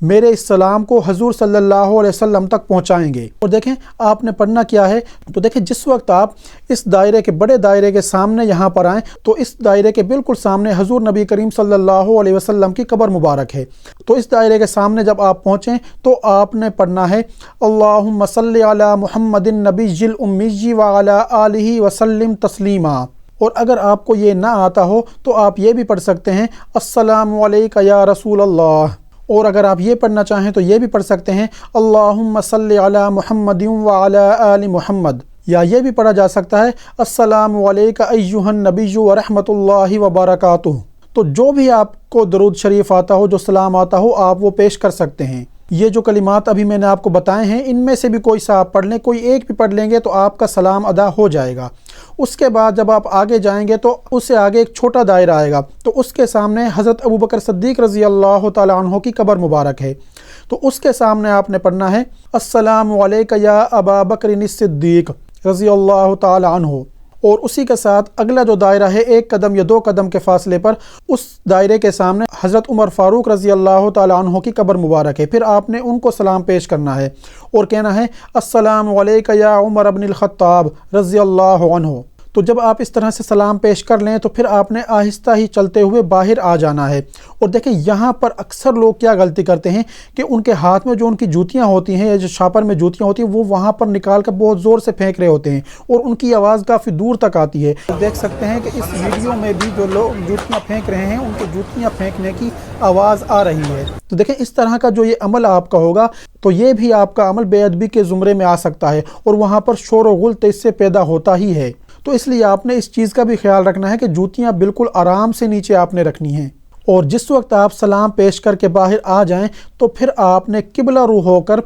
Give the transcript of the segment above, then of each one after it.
میرے اس سلام کو حضور صلی اللہ علیہ وسلم تک پہنچائیں گے۔ اور دیکھیں آپ نے پڑھنا کیا ہے، تو دیکھیں جس وقت آپ اس دائرے کے بڑے دائرے کے سامنے یہاں پر آئیں تو اس دائرے کے بالکل سامنے حضور نبی کریم صلی اللہ علیہ وسلم کی قبر مبارک ہے۔ تو اس دائرے کے سامنے جب آپ پہنچیں تو آپ نے پڑھنا ہے اللہم صلی علی محمد النبی الامی وعلی آلہ وسلم تسلیما۔ اور اگر آپ کو یہ نہ آتا ہو تو آپ یہ بھی پڑھ سکتے ہیں السلام علیکہ یا رسول اللہ۔ اور اگر آپ یہ پڑھنا چاہیں تو یہ بھی پڑھ سکتے ہیں اللہم صلی علی محمد وعلی آل محمد، یا یہ بھی پڑھا جا سکتا ہے السلام علیکہ ایہا النبی ورحمۃ اللہ وبرکاتہ۔ تو جو بھی آپ کو درود شریف آتا ہو، جو سلام آتا ہو، آپ وہ پیش کر سکتے ہیں۔ یہ جو کلمات ابھی میں نے آپ کو بتائے ہیں ان میں سے بھی کوئی سا آپ پڑھ لیں، کوئی ایک بھی پڑھ لیں گے تو آپ کا سلام ادا ہو جائے گا۔ اس کے بعد جب آپ آگے جائیں گے تو اس سے آگے ایک چھوٹا دائرہ آئے گا، تو اس کے سامنے حضرت ابوبکر صدیق رضی اللہ تعالیٰ عنہ کی قبر مبارک ہے۔ تو اس کے سامنے آپ نے پڑھنا ہے السلام علیکہ یا ابا بکر الصدیق رضی اللہ تعالیٰ عنہ۔ اور اسی کے ساتھ اگلا جو دائرہ ہے 1 قدم یا 2 قدم کے فاصلے پر، اس دائرے کے سامنے حضرت عمر فاروق رضی اللہ تعالیٰ عنہ کی قبر مبارک ہے۔ پھر آپ نے ان کو سلام پیش کرنا ہے اور کہنا ہے السلام علیکہ یا عمر بن الخطاب رضی اللہ عنہ۔ تو جب آپ اس طرح سے سلام پیش کر لیں تو پھر آپ نے آہستہ ہی چلتے ہوئے باہر آ جانا ہے۔ اور دیکھیں یہاں پر اکثر لوگ کیا غلطی کرتے ہیں کہ ان کے ہاتھ میں جو ان کی جوتیاں ہوتی ہیں یا جو شاپر میں جوتیاں ہوتی ہیں وہ وہاں پر نکال کر بہت زور سے پھینک رہے ہوتے ہیں اور ان کی آواز کافی دور تک آتی ہے۔ دیکھ سکتے ہیں کہ اس ویڈیو میں بھی جو لوگ جوتیاں پھینک رہے ہیں ان کی جوتیاں پھینکنے کی آواز آ رہی ہے۔ تو دیکھیں اس طرح کا جو یہ عمل آپ کا ہوگا تو یہ بھی آپ کا عمل بے ادبی کے زمرے میں آ سکتا ہے اور وہاں پر شور و غل تو اس سے پیدا ہوتا ہی ہے۔ تو اس لیے آپ نے اس چیز کا بھی خیال رکھنا ہے کہ جوتیاں بالکل آرام سے نیچے آپ نے رکھنی ہیں۔ اور جس وقت آپ سلام پیش کر کے باہر آ جائیں تو پھر آپ نے قبلہ رو ہو کر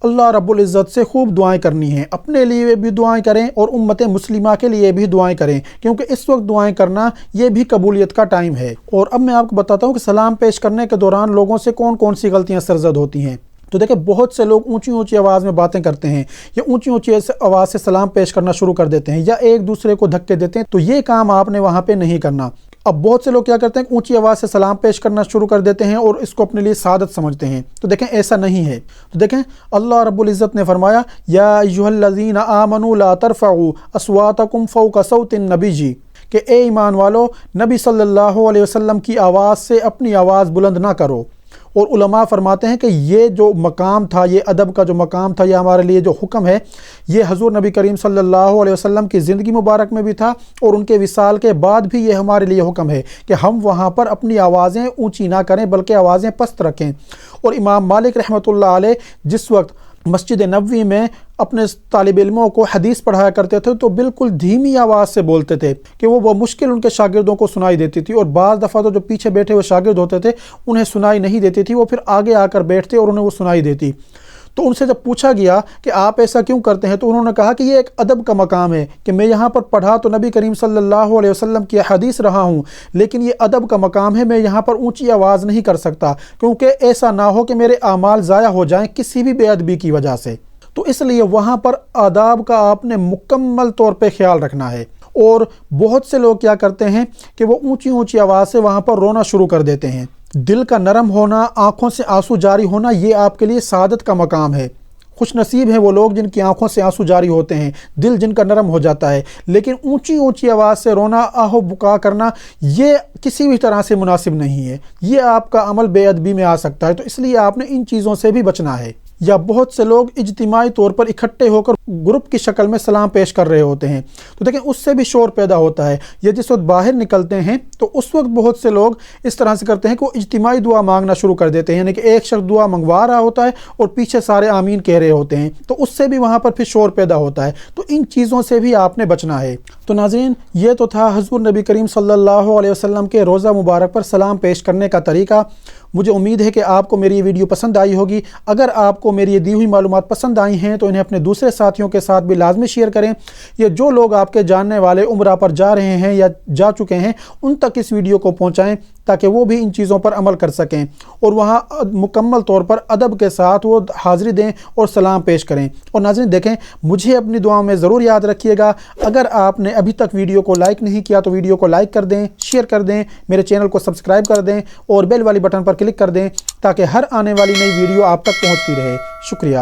اللہ رب العزت سے خوب دعائیں کرنی ہیں۔ اپنے لیے بھی دعائیں کریں اور امت مسلمہ کے لیے بھی دعائیں کریں، کیونکہ اس وقت دعائیں کرنا یہ بھی قبولیت کا ٹائم ہے۔ اور اب میں آپ کو بتاتا ہوں کہ سلام پیش کرنے کے دوران لوگوں سے کون کون سی غلطیاں سرزد ہوتی ہیں۔ تو دیکھیں بہت سے لوگ اونچی اونچی آواز میں باتیں کرتے ہیں یا اونچی اونچی آواز سے سلام پیش کرنا شروع کر دیتے ہیں یا ایک دوسرے کو دھکے دیتے ہیں، تو یہ کام آپ نے وہاں پہ نہیں کرنا۔ اب بہت سے لوگ کیا کرتے ہیں کہ اونچی آواز سے سلام پیش کرنا شروع کر دیتے ہیں اور اس کو اپنے لیے سعادت سمجھتے ہیں۔ تو دیکھیں ایسا نہیں ہے۔ تو دیکھیں اللہ رب العزت نے فرمایا یا ایھا الذین آمنوا لا ترفعوا اصواتکم فوق صوت النبی، کہ اے ایمان والو نبی صلی اللہ علیہ وسلم کی آواز سے اپنی آواز بلند نہ کرو۔ اور علماء فرماتے ہیں کہ یہ جو مقام تھا، یہ ادب کا جو مقام تھا، یہ ہمارے لیے جو حکم ہے، یہ حضور نبی کریم صلی اللہ علیہ وسلم کی زندگی مبارک میں بھی تھا اور ان کے وصال کے بعد بھی یہ ہمارے لیے حکم ہے کہ ہم وہاں پر اپنی آوازیں اونچی نہ کریں بلکہ آوازیں پست رکھیں۔ اور امام مالک رحمۃ اللہ علیہ جس وقت مسجد نبوی میں اپنے طالب علموں کو حدیث پڑھایا کرتے تھے تو بالکل دھیمی آواز سے بولتے تھے کہ وہ مشکل ان کے شاگردوں کو سنائی دیتی تھی، اور بعض دفعہ تو جو پیچھے بیٹھے ہوئے شاگرد ہوتے تھے انہیں سنائی نہیں دیتی تھی، وہ پھر آگے آ کر بیٹھتے اور انہیں وہ سنائی دیتی۔ تو ان سے جب پوچھا گیا کہ آپ ایسا کیوں کرتے ہیں تو انہوں نے کہا کہ یہ ایک ادب کا مقام ہے کہ میں یہاں پر پڑھا تو نبی کریم صلی اللہ علیہ وسلم کی حدیث رہا ہوں، لیکن یہ ادب کا مقام ہے، میں یہاں پر اونچی آواز نہیں کر سکتا کیونکہ ایسا نہ ہو کہ میرے اعمال ضائع ہو جائیں کسی بھی بے ادبی کی وجہ سے۔ تو اس لیے وہاں پر آداب کا آپ نے مکمل طور پہ خیال رکھنا ہے۔ اور بہت سے لوگ کیا کرتے ہیں کہ وہ اونچی اونچی آواز سے وہاں پر رونا شروع کر دیتے ہیں۔ دل کا نرم ہونا، آنکھوں سے آنسو جاری ہونا، یہ آپ کے لیے سعادت کا مقام ہے۔ خوش نصیب ہیں وہ لوگ جن کی آنکھوں سے آنسو جاری ہوتے ہیں، دل جن کا نرم ہو جاتا ہے، لیکن اونچی اونچی آواز سے رونا، آہو بکا کرنا، یہ کسی بھی طرح سے مناسب نہیں ہے۔ یہ آپ کا عمل بے ادبی میں آ سکتا ہے، تو اس لیے آپ نے ان چیزوں سے بھی بچنا ہے۔ یا بہت سے لوگ اجتماعی طور پر اکٹھے ہو کر گروپ کی شکل میں سلام پیش کر رہے ہوتے ہیں، تو دیکھیں اس سے بھی شور پیدا ہوتا ہے۔ یا جس وقت باہر نکلتے ہیں تو اس وقت بہت سے لوگ اس طرح سے کرتے ہیں کہ وہ اجتماعی دعا مانگنا شروع کر دیتے ہیں، یعنی کہ ایک شخص دعا منگوا رہا ہوتا ہے اور پیچھے سارے آمین کہہ رہے ہوتے ہیں، تو اس سے بھی وہاں پر پھر شور پیدا ہوتا ہے۔ تو ان چیزوں سے بھی آپ نے بچنا ہے۔ تو ناظرین یہ تو تھا حضور نبی کریم صلی اللہ علیہ وسلم کے روزہ مبارک پر سلام پیش کرنے کا طریقہ۔ مجھے امید ہے کہ آپ کو میری یہ ویڈیو پسند آئی ہوگی۔ اگر آپ کو میری یہ دی ہوئی معلومات پسند آئی ہیں تو انہیں اپنے دوسرے ساتھیوں کے ساتھ بھی لازمی شیئر کریں، یا جو لوگ آپ کے جاننے والے عمرہ پر جا رہے ہیں یا جا چکے ہیں ان تک اس ویڈیو کو پہنچائیں تاکہ وہ بھی ان چیزوں پر عمل کر سکیں اور وہاں مکمل طور پر ادب کے ساتھ وہ حاضری دیں اور سلام پیش کریں۔ اور ناظرین دیکھیں، مجھے اپنی دعاؤں میں ضرور یاد رکھیے گا۔ اگر آپ نے ابھی تک ویڈیو کو لائک نہیں کیا تو ویڈیو کو لائک کر دیں، شیئر کر دیں، میرے چینل کو سبسکرائب کر دیں اور بیل والی بٹن پر کلک کر دیں تاکہ ہر آنے والی نئی ویڈیو آپ تک پہنچتی رہے۔ شکریہ۔